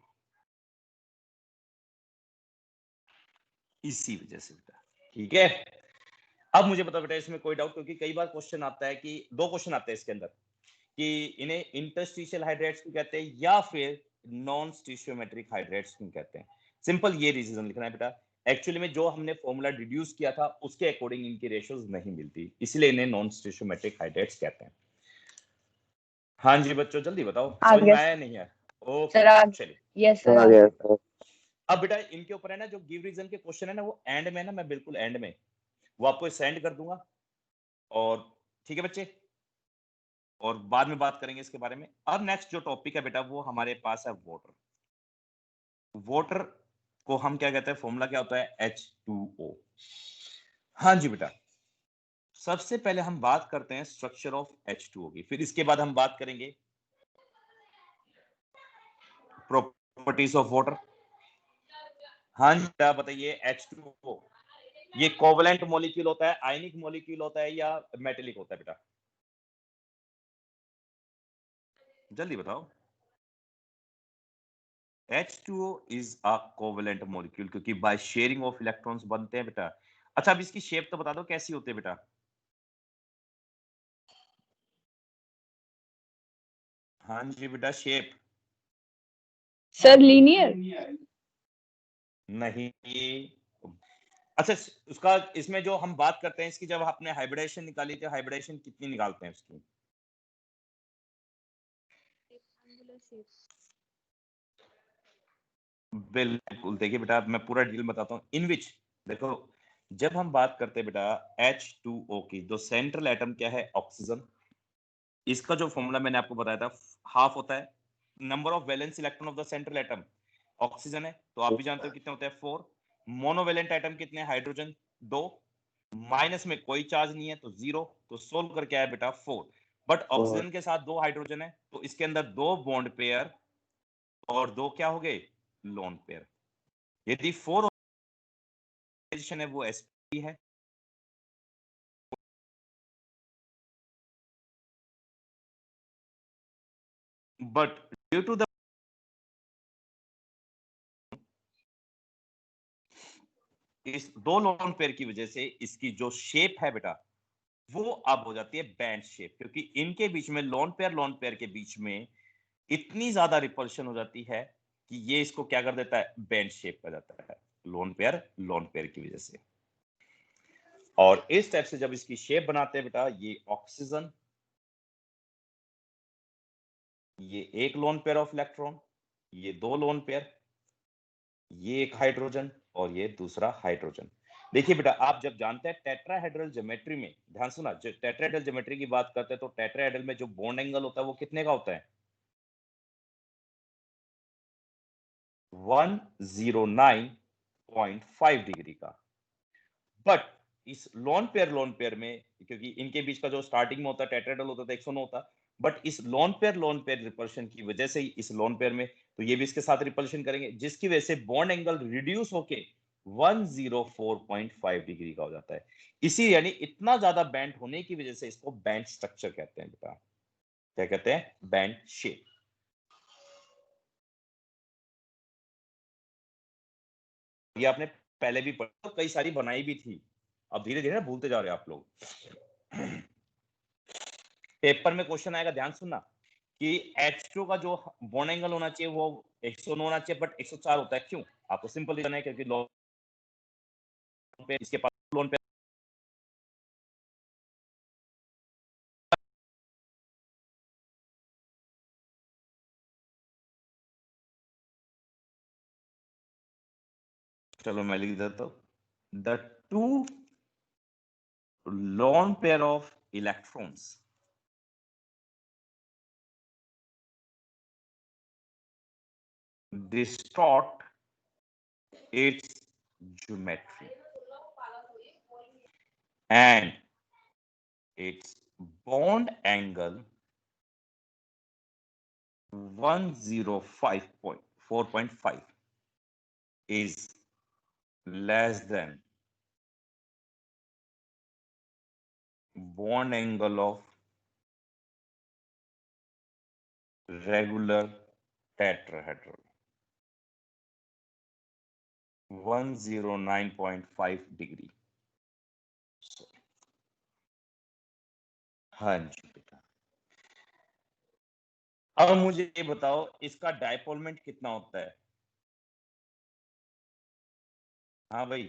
इसी वजह से बेटा, ठीक है। अब मुझे बताओ बेटा इसमें कोई डाउट, क्योंकि कई बार क्वेश्चन आता है कि दो क्वेश्चन आते हैं इसके अंदर कि इन्हें इंटरस्टिशियल हाइड्रेट्स क्यों कहते हैं या फिर नॉन स्टीशियोमेट्रिक हाइड्रेट्स क्यों कहते हैं, सिंपल ये रीजन लिखना है बेटा, एक्चुअली में जो हमने फॉर्मूला डिड्यूस किया था उसके अकॉर्डिंग इनकी रेशियोज नहीं मिलती, इसलिए इन्हें नॉन स्टीशियोमेट्रिक हाइड्रेट्स कहते हैं। हाँ जी बच्चों जल्दी बताओ, समझ में आया नहीं है, ओके चलिए, Yes sir. आ गया सर, अब बेटा इनके ऊपर है ना जो गिव रीजन के क्वेश्चन है ना वो एंड में ना, मैं बिल्कुल एंड में वो आपको सेंड कर दूंगा, और ठीक है बच्चे, और बाद में बात करेंगे इसके बारे में। अब नेक्स्ट जो टॉपिक है बेटा वो हमारे पास है वाटर, वाटर को हम क्या कहते हैं, फॉर्मूला क्या होता है, H2O। हाँ जी बेटा, सबसे पहले हम बात करते हैं स्ट्रक्चर ऑफ H2O की, फिर इसके बाद हम बात करेंगे प्रॉपर्टीज ऑफ वाटर। हाँ जी बेटा बताइए, H2O ये कोवलेंट मॉलिक्यूल होता है, आयनिक मॉलिक्यूल होता है या मेटेलिक होता है बेटा, जल्दी बताओ। H2O is a covalent molecule, क्योंकि बाय शेयरिंग ऑफ इलेक्ट्रॉन्स बनते हैं बेटा। अच्छा अब इसकी शेप तो बता दो कैसी होती है बेटा, हाँ जी बेटा शेप, Sir linear. नहीं, अच्छा उसका इसमें जो हम बात करते हैं इसकी, जब आपने हाइब्रिडेशन निकाली थी, हाइब्रिडेशन कितनी निकालते हैं उसकी, बिल्कुल देखिए बेटा मैं पूरा डिटेल बताता हूँ, इन विच देखो जब हम बात करते हैं बेटा H2O की, तो सेंट्रल एटम क्या है, ऑक्सीजन, इसका जो फॉर्मूला मैंने आपको बताया था हाफ होता है number of valence electron of the central atom, oxygen है तो आप भी जानते हो कितने होते हैं 4। मोनोवेलेंट एटम कितने हैं हाइड्रोजन 2, माइनस में कोई चार्ज नहीं है तो 0, तो सोल्व करके आया बेटा 4। बट ऑक्सीजन के साथ 2 हाइड्रोजन है तो इसके अंदर 2 बॉन्ड पेयर और 2 क्या हो गए लोन पेयर। यदि 4 पोजीशन है वो sp है, बट ड्यू टू द इस 2 लोन पेयर की वजह से इसकी जो शेप है बेटा वो अब हो जाती है बैंड शेप, क्योंकि इनके बीच में लोन पेयर के बीच में इतनी ज्यादा रिपल्शन हो जाती है कि ये इसको क्या कर देता है बैंड शेप कर जाता है लोन पेयर की वजह से। और इस टाइप से जब इसकी शेप बनाते हैं बेटा, ये ऑक्सीजन, ये एक लोन पेयर ऑफ इलेक्ट्रॉन, ये 2 लोन पेयर, ये एक हाइड्रोजन और ये दूसरा हाइड्रोजन। देखिए बेटा आप जब जानते हैं टेट्राहेड्रल ज्योमेट्री में, ध्यान सुना, जो टेट्राहेड्रल ज्योमेट्री की बात करते हैं तो टेट्राहेड्रल में जो बॉन्ड एंगल होता है वो कितने का होता है 109.5 डिग्री का। बट इस लोन पेयर में, क्योंकि इनके बीच का जो स्टार्टिंग में होता है टेट्राहेड्रल होता है 109 होता, बट इस लोन पेयर रिपल्शन की वजह से इस लोन पेयर में तो ये भी इसके साथ रिपल्शन करेंगे, जिसकी वजह से बॉन्ड एंगल रिड्यूस होके 104.5 डिग्री का हो जाता है। इसी यानी इतना ज्यादा बैंड होने की वजह से इसको बैंड स्ट्रक्चर कहते हैं बेटा। क्या कहते हैं बैंड शेप। ये आपने पहले भी पढ़ा, तो कई सारी बनाई भी थी, अब धीरे धीरे भूलते जा रहे हैं आप लोग। पेपर में क्वेश्चन आएगा, ध्यान सुनना, कि H2 का जो बॉन्ड एंगल होना चाहिए वो 109 होना चाहिए, बट 104 होता है। क्यों? आपको सिंपल रीजन है, क्योंकि लोन पे इसके पास लोन पे चलो मैं लिख देता हूं, the two lone pair of electrons distort its geometry and its bond angle 105.4.5 is less than bond angle of regular tetrahedral 109.5 degree. हाँ जी बेटा, अब मुझे ये बताओ इसका डायपोल मोमेंट कितना होता है। हाँ भाई,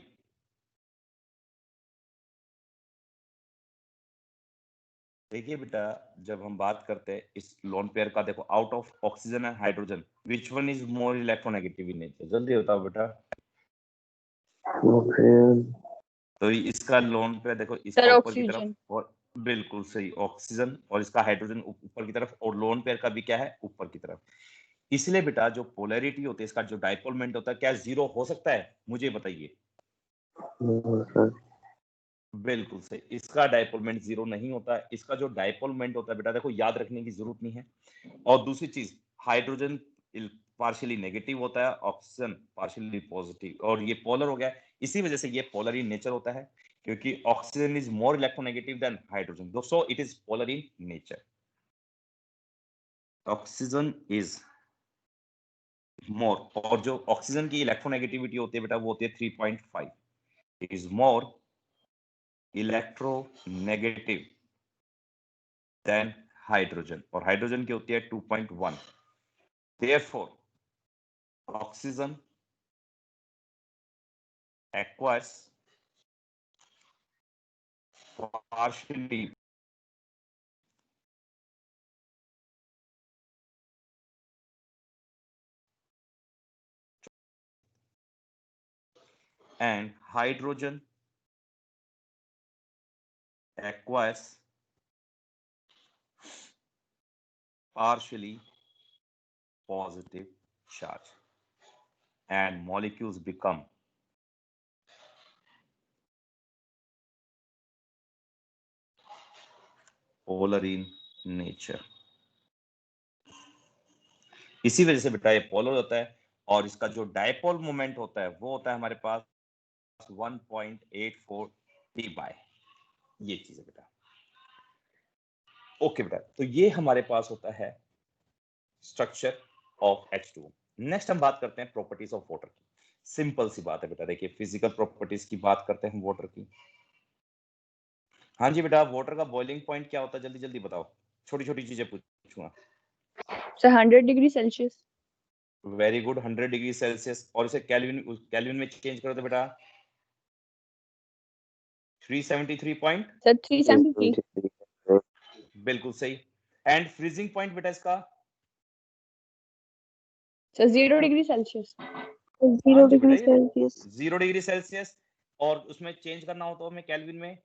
देखिए बेटा जब हम बात करते हैं इस लोन पेयर का, देखो out of oxygen and hydrogen which one is more electronegative in nature, जल्दी बताओ बेटा। तो इसका लोन पेयर देखो, इसका ऊपर की तरफ, और बिल्कुल सही ऑक्सीजन, और इसका हाइड्रोजन ऊपर की तरफ, और लोन पेयर का भी क्या है ऊपर की तरफ। इसलिए बेटा जो पोलैरिटी होती है, इसका जो डायपोल मोमेंट होता है, क्या जीरो हो सकता है, मुझे बताइए। बिल्कुल सही, इसका डायपोल मोमेंट जीरो नहीं होता है। इसका जो डायपोल मोमेंट होता है बेटा, देखो याद रखने की जरूरत नहीं है। और दूसरी चीज, हाइड्रोजन पार्शियली नेगेटिव होता है, ऑक्सीजन पार्शियली पॉजिटिव, और ये पोलर हो गया, इसी वजह से ये पोलर इन नेचर होता है, क्योंकि oxygen is more electronegative than hydrogen, so it is polar in nature. Oxygen is more, और जो ऑक्सीजन की इलेक्ट्रोनेगेटिविटी होती है बेटा वो होती है 3.5, it is more electronegative than hydrogen, और हाइड्रोजन की होती है 2.1। therefore oxygen acquires partially and hydrogen acquires partially positive charge। and molecules become polar in nature. इसी वजह से बेटा ये पोलर होता है और इसका जो डायपोल मोमेंट होता है वो होता है हमारे पास 1.84 t बाय, ये चीज है बेटा। ओके बेटा, तो ये हमारे पास होता है स्ट्रक्चर ऑफ H2O। नेक्स्ट हम बात करते हैं प्रॉपर्टीज ऑफ वाटर की। सिंपल सी बात है बेटा, देखिए फिजिकल प्रॉपर्टीज की बात करते हैं वाटर की। हाँ जी बेटा, वाटर का बॉइलिंग पॉइंट क्या होता है, जल्दी जल्दी बताओ, छोटी छोटी चीजें पूछूंगा। Sir 100 degree Celsius. Very good, 100 degree Celsius. और इसे केल्विन में चेंज करो तो बेटा 373 पॉइंट, सर 373। बिल्कुल सही। एंड फ्रीजिंग पॉइंट बेटा इसका sir 0 degree Celsius. 0 degree Celsius. 0 degree Celsius. और उसमें चेंज करना हो तो हमें केल्विन में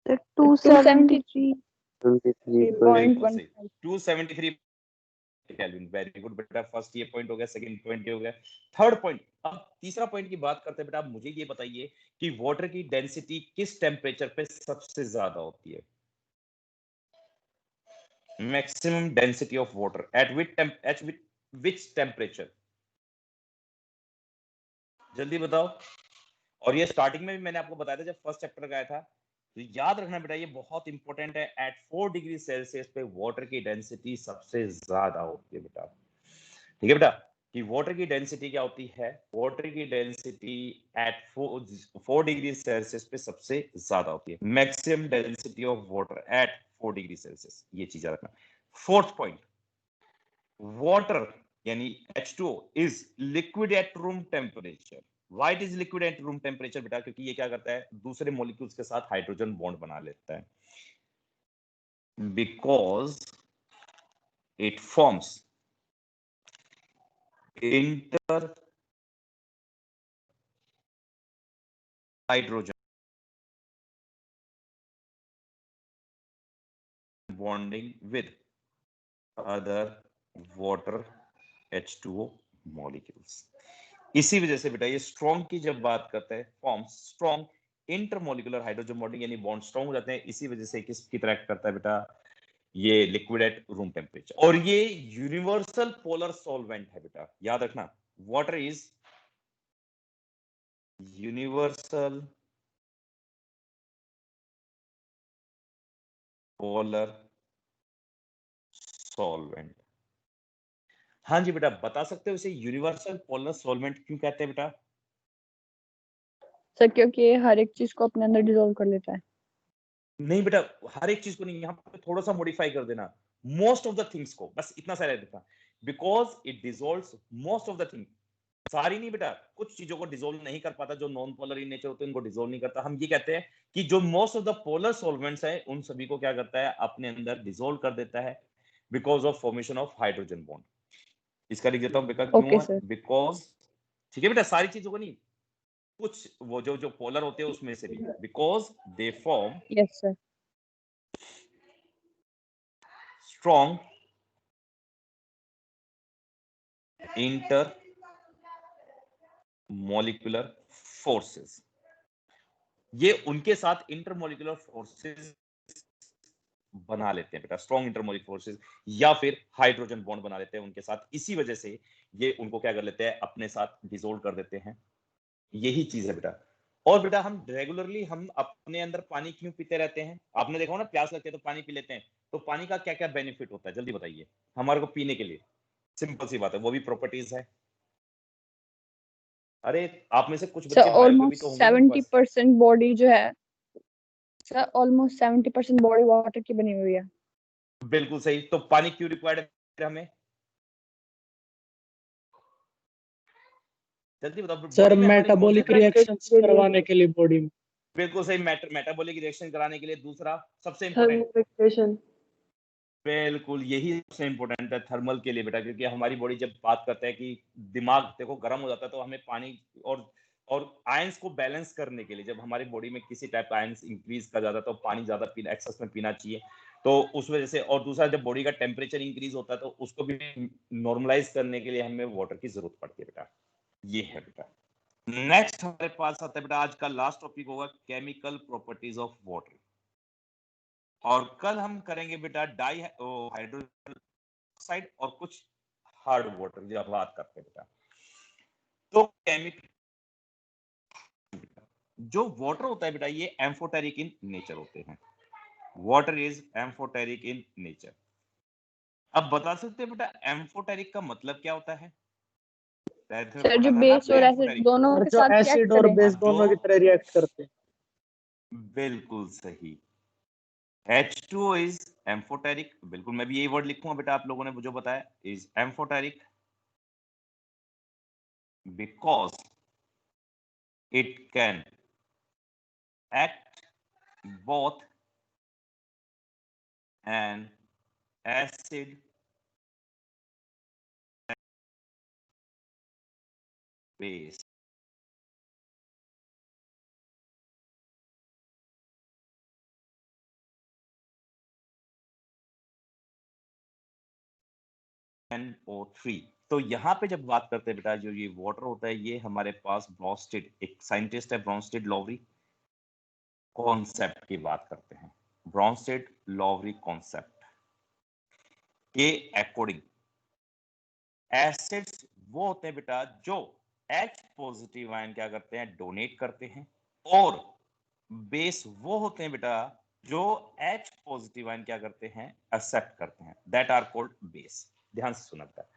273. 273 केल्विन। वेरी गुड बेटा, फर्स्ट ये पॉइंट हो गया, सेकंड पॉइंट ये हो गया, थर्ड पॉइंट। अब तीसरा पॉइंट की बात करते हैं बेटा। मुझे ये बताइए कि वाटर की डेंसिटी किस टेम्परेचर पे सबसे ज्यादा होती है? Maximum density of water at which temperature, जल्दी बताओ। और ये स्टार्टिंग में भी मैंने आपको बताया था जब फर्स्ट चैप्टर का आया था, तो याद रखना बेटा ये बहुत इंपॉर्टेंट है। एट 4 डिग्री सेल्सियस पे वाटर की डेंसिटी सबसे ज्यादा होती है बेटा। ठीक है बेटा, कि वाटर की डेंसिटी क्या होती है? वाटर की डेंसिटी एट 4 डिग्री सेल्सियस पे सबसे ज्यादा होती है। Maximum density of water at 4 degree Celsius, ये चीज याद रखना। फोर्थ पॉइंट, वाटर यानी H2O is liquid at room temperature. Why it is liquid at room temperature बेटा? क्योंकि ये क्या करता है, दूसरे मॉलिक्यूल्स के साथ हाइड्रोजन बॉन्ड बना लेता है। Because it forms inter hydrogen bonding with other water H2O molecules। इसी वजह से बेटा ये स्ट्रॉन्ग की जब बात करते हैं, form strong intermolecular hydrogen bonding, यानी बॉन्ड स्ट्रॉन्ग हो जाते हैं। इसी वजह से किसकी तरह एक्ट करता है बेटा? ये लिक्विड एट रूम टेम्परेचर। और ये यूनिवर्सल पोलर सॉल्वेंट है बेटा, याद रखना। Water is universal polar solvent. हाँ जी बेटा, बता सकते हो इसे यूनिवर्सल पोलर सॉल्वेंट क्यों कहते हैं बेटा? सर क्योंकि ये हर एक चीज को अपने अंदर डिसॉल्व कर लेता है। नहीं बेटा, हर एक चीज को नहीं, यहाँ पे थोड़ा सा मॉडिफाई कर देना। मोस्ट ऑफ द थिंग्स को, बस इतना सा रह देता। Because it dissolves most of the thing, सारी नहीं बेटा, कुछ चीजों को डिसॉल्व नहीं कर पाता। जो नॉन पोलर इन नेचर होते हैं उनको डिसॉल्व नहीं करता। हम ये कहते हैं कि जो most of the polar solvents है उन सभी को क्या करता है, अपने अंदर डिसॉल्व कर देता है, because of formation of hydrogen bond. इसका लिख देता हूं बेटा क्यों ओके है, सर। बिकॉज, ठीक है बेटा, सारी चीजों को नहीं, कुछ वो जो जो पोलर होते हैं उसमें से भी, because they form yes sir. Strong inter molecular forces. ये उनके साथ इंटरमोलिकुलर फोर्सेस बना लेते हैं बेटा, स्ट्रॉन्ग इंटरमोलिकुलर फोर्सेस, या फिर हाइड्रोजन बॉन्ड बना लेते हैं उनके साथ। इसी वजह से ये उनको क्या कर लेते हैं, अपने साथ डिसॉल्व कर देते हैं। यही चीज है बेटा। और बेटा हम रेगुलरली हम अपने अंदर पानी क्यों पीते रहते हैं? आपने देखा हो ना, प्यास लगती है तो पानी पी लेते हैं। तो पानी का क्या क्या बेनिफिट होता है, जल्दी बताइए हमारे को पीने के लिए। सिंपल सी बात है, वो भी प्रॉपर्टीज है। अरे आप में से कुछ सर बच्चे बायो के भी ऑलमोस्ट तो होंगे ना बस। 70% बॉडी जो है, सर ऑलमोस्ट 70% बॉडी वाटर की बनी हुई है। बिल्कुल सही। तो पानी क्यों रिक्वायर्ड है हमें, जल्दी बताओ। सर बॉडी में हमारी कौन से मेटाबॉलिक रिएक्शंस करवाने के लिए बॉडी में। बिल्कुल सही, मेटाबॉलिक रिएक्शन कराने के लिए। दूसरा सबसे थर्मल इंपॉर्टेंट, रेगुलेशन। बिल्कुल यही सबसे इंपॉर्टेंट है, थर्मल के लिए बेटा। क्योंकि हमारी बॉडी जब बात करते हैं कि दिमाग देखो गर्म हो जाता है, तो हमें पानी और आयंस को बैलेंस करने के लिए, जब हमारी बॉडी में किसी टाइप का आयंस इंक्रीज कर जाता है तो पानी ज्यादा पीना, एक्सेस में पीना चाहिए। तो उस वजह से, और दूसरा जब बॉडी का टेम्परेचर इंक्रीज होता है तो उसको भी नॉर्मलाइज करने के लिए हमें वाटर की जरूरत पड़ती है बेटा। ये है बेटा। नेक्स्ट हमारे पास आता है बेटा, आज का लास्ट टॉपिक होगा केमिकल प्रॉपर्टीज ऑफ वाटर। और कल हम करेंगे बेटा डाई हाइड्रोजन ऑक्साइड और कुछ हार्ड वाटर जो बात करते हैं बेटा। तो केमिकल जो वाटर होता है बेटा, ये एम्फोटेरिक इन नेचर होते हैं। Water is amphoteric in nature. अब बता सकते हैं बेटा एम्फोटेरिक का मतलब क्या होता है? सर जो बेस और एसिड दोनों और के जो साथ रिएक्ट एसिड और करें। बेस दोनों की तरह रिएक्ट करते हैं। बिल्कुल सही। H2O is एम्फोटेरिक, बिल्कुल मैं भी यही वर्ड लिखूंगा बेटा, आप लोगों ने मुझे बताया, is amphoteric because it can act both an acid and base. NO3। तो यहाँ पे जब बात करते हैं बेटा, जो ये वाटर होता है, ये हमारे पास ब्रॉन्स्टेड, एक साइंटिस्ट है ब्रॉन्स्टेड लॉवरी, कॉन्सेप्ट की बात करते हैं। ब्रॉन्स्टेड लॉवरी कॉन्सेप्ट के अकॉर्डिंग एसिड्स वो होते हैं बेटा जो H पॉजिटिव आयन क्या करते हैं, डोनेट करते हैं, और बेस वो होते हैं बेटा जो H पॉजिटिव आयन क्या करते हैं, एक्सेप्ट करते हैं, दैट आर कॉल्ड बेस। ध्यान से सुना बेटा।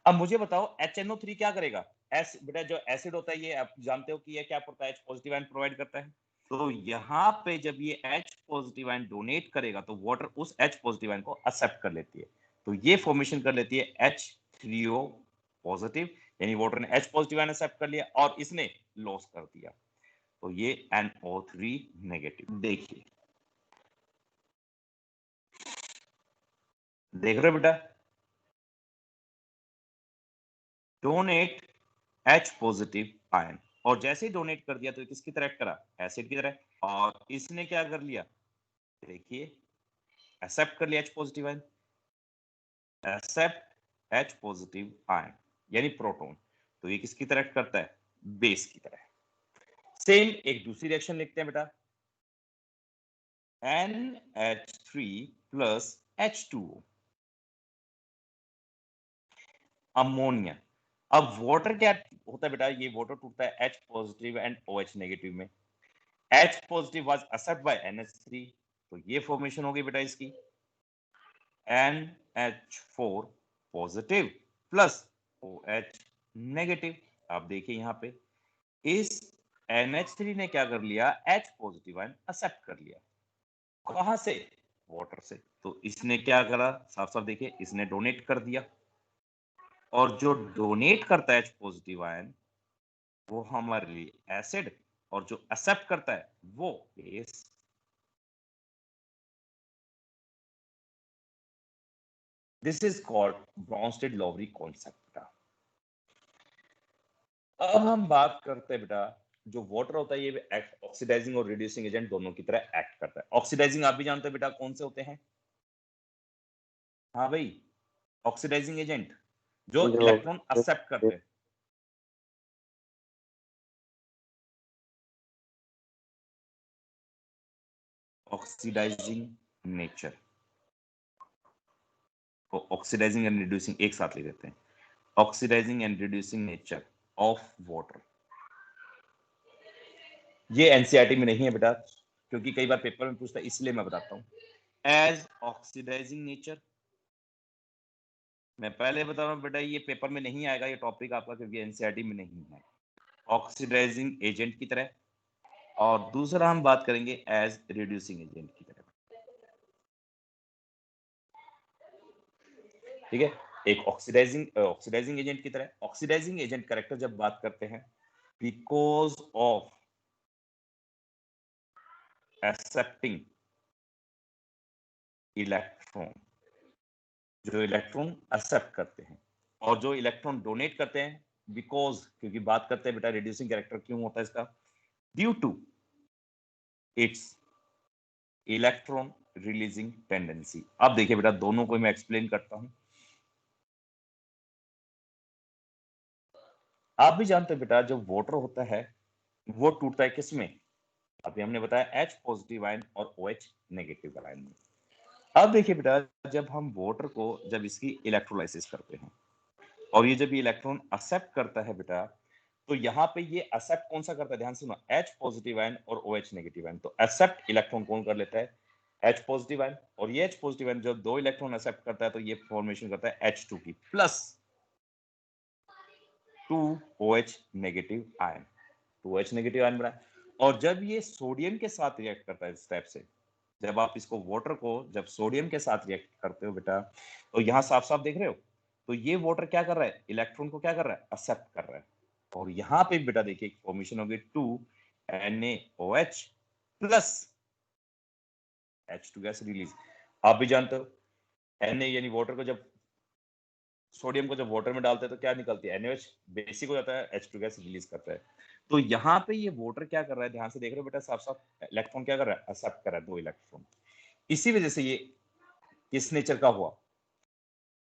अब मुझे बताओ HNO3 क्या करेगा? बेटा जो एसिड होता है, ये आप जानते हो कि ये क्या करता है, H पॉजिटिव आयन प्रोवाइड करता है। तो यहाँ पे जब ये H पॉजिटिव आयन डोनेट करेगा तो वाटर उस H पॉजिटिव आयन को एक्सेप्ट कर लेती है, तो ये फॉर्मेशन कर लेती है H3O पॉजिटिव, यानी वाटर ने H पॉजिटिव आयन एक्सेप्ट कर लिया और इसने लॉस कर दिया, तो ये NO3 नेगेटिव। देखिए, देख रहे हो बेटा, डोनेट H पॉजिटिव आयन, और जैसे ही डोनेट कर दिया तो किसकी तरह एक्ट करा, एसिड की तरह, और इसने क्या कर लिया, देखिए एक्सेप्ट कर लिया H positive ion, accept H positive ion यानी प्रोटॉन, तो ये किसकी तरह एक्ट करता है, बेस की तरह। सेम एक दूसरी रिएक्शन लिखते हैं बेटा, NH3 प्लस H2O, अमोनिया। अब वाटर क्या होता है बेटा, ये वाटर टूटता है H positive and OH negative में। H positive was except by NH3, तो ये फॉर्मेशन हो गई बेटा इसकी NH4 positive plus OH negative. आप देखिए यहाँ पे इस NH3 ने क्या कर लिया, H पॉजिटिव आयन एक्सेप्ट कर लिया, कहां से, वाटर से, तो इसने क्या करा, साफ साफ देखिए, इसने डोनेट कर दिया, और जो डोनेट करता है H पॉजिटिव आयन वो हमारे लिए एसिड, और जो एक्सेप्ट करता है वो base. This is called Brønsted लॉवरी concept. अब हम बात करते हैं बेटा, जो वाटर होता है ये ऑक्सीडाइजिंग और रिड्यूसिंग एजेंट दोनों की तरह एक्ट करता है। ऑक्सीडाइजिंग आप भी जानते हो बेटा कौन से होते हैं, हाँ भाई, ऑक्सीडाइजिंग एजेंट जो इलेक्ट्रॉन एक्सेप्ट करते हैं। ऑक्सीडाइजिंग नेचर को ऑक्सीडाइजिंग एंड रिड्यूसिंग एक साथ ले लेते हैं, oxidising and reducing nature of water. ये एनसीईआरटी में नहीं है बेटा, क्योंकि कई बार पेपर में पूछता है, इसलिए मैं बताता हूं। एज ऑक्सीडाइजिंग नेचर, मैं पहले बता रहा हूं बेटा, ये पेपर में नहीं आएगा ये टॉपिक आपका, क्योंकि एनसीईआरटी में नहीं है। ऑक्सीडाइजिंग एजेंट की तरह, और दूसरा हम बात करेंगे एज रिड्यूसिंग एजेंट की तरह। ठीक है, एक ऑक्सीडाइजिंग एजेंट की तरह। ऑक्सीडाइजिंग एजेंट कैरेक्टर जब बात करते हैं, बिकॉज ऑफ एक्सेप्टिंग इलेक्ट्रॉन, जो इलेक्ट्रॉन एक्सेप्ट करते हैं, और जो इलेक्ट्रॉन डोनेट करते हैं, बिकॉज, क्योंकि बात करते हैं बेटा रिड्यूसिंग कैरेक्टर क्यों होता है इसका, due to its electron releasing tendency. अब देखिए बेटा दोनों को मैं एक्सप्लेन करता हूं। आप भी जानते हो बेटा जो वाटर होता है वो टूटता है किसमें? अभी हमने बताया H पॉजिटिव आयन और OH नेगेटिव आयन में। अब देखिए बेटा जब हम वाटर को जब इसकी इलेक्ट्रोलाइसिस करते हैं और ये जब ये इलेक्ट्रॉन एक्सेप्ट करता है बेटा, तो यहाँ पे ये एक्सेप्ट कौन सा करता है? ध्यान से सुनो, H पॉजिटिव आयन और OH नेगेटिव आयन। तो एक्सेप्ट इलेक्ट्रॉन कौन कर लेता है? H positive ion. और ये H पॉजिटिव आयन जब दो इलेक्ट्रॉन एक्सेप्ट करता है तो ये फॉर्मेशन करता है H2 की plus 2OH negative ion, 2OH negative ion बना। और जब ये सोडियम के साथ रिएक्ट करता है इस टाइप से, जब आप इसको वाटर को जब सोडियम के साथ रिएक्ट करते हो बेटा, तो यहाँ साफ साफ देख रहे हो, तो ये वाटर क्या कर रहा है? इलेक्ट्रॉन को क्या कर रहा है? एक्सेप्ट कर रहा है। और यहाँ पे बेटा देखिए फॉर्मेशन होगी 2NaOH plus H2 gas release. आप भी जानते हो Na यानी वाटर को जब सोडियम को जब वाटर में डालते हैं तो क्या निकलती है? NaOH बेसिक हो जाता है, H2 गैस रिलीज करता है। तो यहाँ पे ये वाटर क्या कर रहा है? ध्यान से देख रहे हो बेटा, साफ साफ इलेक्ट्रॉन क्या कर रहा है? एक्सेप्ट कर रहा है, दो इलेक्ट्रॉन। इसी वजह से ये किस नेचर का हुआ?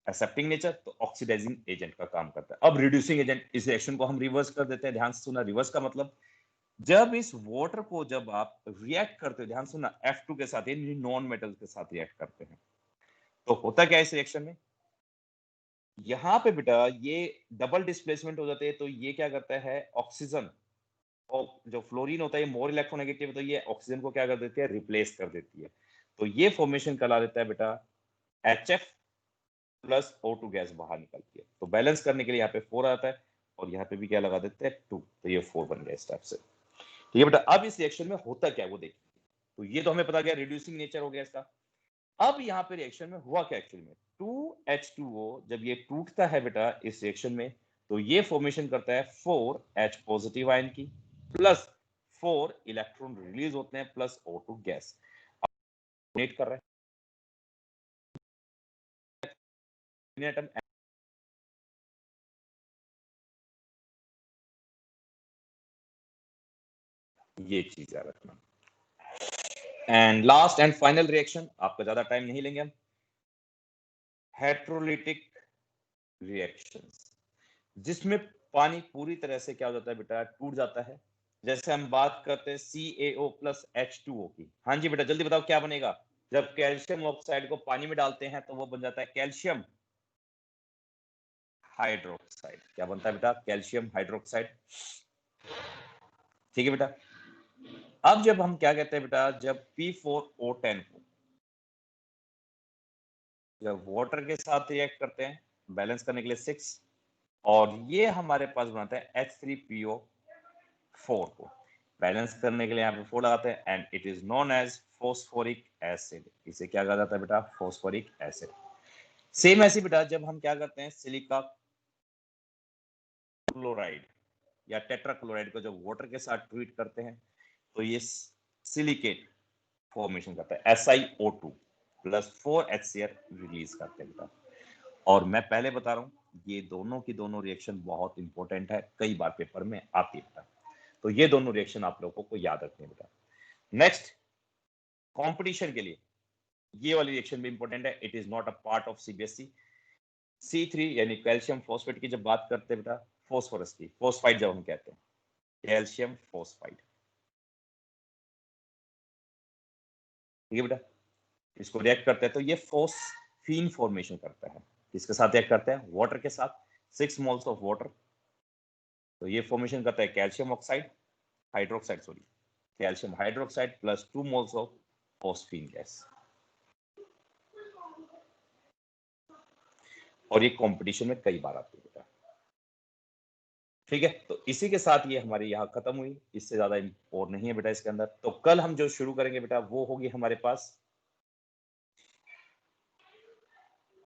एक्सेप्टिंग नेचर, तो ऑक्सीडाइजिंग एजेंट का काम करता है। अब रिड्यूसिंग एजेंट, इस रिएक्शन को हम रिवर्स कर देते हैं। ध्यान से सुना, रिवर्स का मतलब जब इस वाटर को जब आप रिएक्ट करते हो, ध्यान सुना, F2 के साथ यानी नॉन मेटल के साथ रिएक्ट करते हैं, तो होता क्या है इस रिएक्शन में? यहाँ पे बेटा ये डबल डिस्प्लेसमेंट हो जाते हैं। तो ये क्या करता है? ऑक्सीजन और जो फ्लोरीन होता है ये मोर इलेक्ट्रोनेगेटिव है, तो ये ऑक्सीजन को क्या कर देती है? रिप्लेस कर देती है। तो ये फॉर्मेशन करा देता है बेटा HF प्लस O2 गैस बाहर निकलती है। तो बैलेंस करने के लिए यहाँ पे 4 आता है और यहाँ पे भी क्या लगा देते हैं? 2। तो ये 4 बन गया इस टाइप से। तो ये बेटा अब इस रिएक्शन में होता क्या है वो देखिए। तो ये तो हमें पता गया रिड्यूसिंग नेचर हो गया इसका। अब यहाँ पे रिएक्शन में हुआ क्या एक्चुअली में? 2H2O जब ये टूटता है बेटा इस रिएक्शन में, तो ये फॉर्मेशन करता है 4H पॉजिटिव आयन की प्लस 4 इलेक्ट्रॉन रिलीज होते हैं प्लस O2 गैस डोनेट कर रहा है एटम। ये चीज याद रखना। And last and final reaction, आपका ज्यादा टाइम नहीं लेंगे हम, हेट्रोलिटिक रिएक्शंस, जिसमें पानी पूरी तरह से क्या हो जाता है बेटा? टूट जाता है। जैसे हम बात करते हैं CaO प्लस H2O की। हाँ जी बेटा जल्दी बताओ क्या बनेगा? जब कैल्शियम ऑक्साइड को पानी में डालते हैं तो वो बन जाता है कैल्शियम हाइड्रोक्साइड। क्या बनता है बेटा? Calcium hydroxide. ठीक है बेटा। अब जब हम क्या कहते हैं बेटा, जब P4O10 को जब वाटर के साथ रिएक्ट करते हैं बैलेंस करने के लिए 6, और ये हमारे पास बनाता है H3PO4 को बैलेंस करने के लिए यहाँ पे 4 लगाते हैं, and it is known as phosphoric acid. इसे क्या कहा जाता है बेटा? Phosphoric acid. सेम ऐसे बेटा जब हम क्या करते हैं सिलिका क्लोराइड या टेट्रा क्लोराइड को जब वाटर के साथ ट्रीट करते हैं तो ये सिलिकेट फॉर्मेशन करता है SiO2 प्लस 4HCl रिलीज करते हैं बेटा। और मैं पहले बता रहा हूं ये दोनों की दोनों रिएक्शन बहुत इंपॉर्टेंट है, कई बार पेपर में आती है बेटा। तो ये दोनों रिएक्शन आप लोगों को याद रखने बेटा। नेक्स्ट कंपटीशन के लिए ये वाली रिएक्शन भी इंपॉर्टेंट है, it is not a part of CBSE। C3 यानी कैल्शियम फॉस्फेट की जब बात करते हैं बेटा, फॉस्फोरस की फॉस्फाइड जब हम कहते हैं कैल्शियम फॉस्फाइड, ठीक है बेटा, इसको रिएक्ट करते हैं तो ये फोस्फीन फॉर्मेशन करता है। किसके साथ रिएक्ट करते हैं? वाटर के साथ, 6 मोल्स ऑफ वाटर। तो ये फॉर्मेशन करता है calcium oxide hydroxide sorry calcium hydroxide plus 2 moles of phosphine gas. और ये कंपटीशन में कई बार आती है बेटा। ठीक है, तो इसी के साथ ये हमारी यहाँ खत्म हुई, इससे ज्यादा और नहीं है बेटा इसके अंदर। तो कल हम जो शुरू करेंगे बेटा वो होगी हमारे पास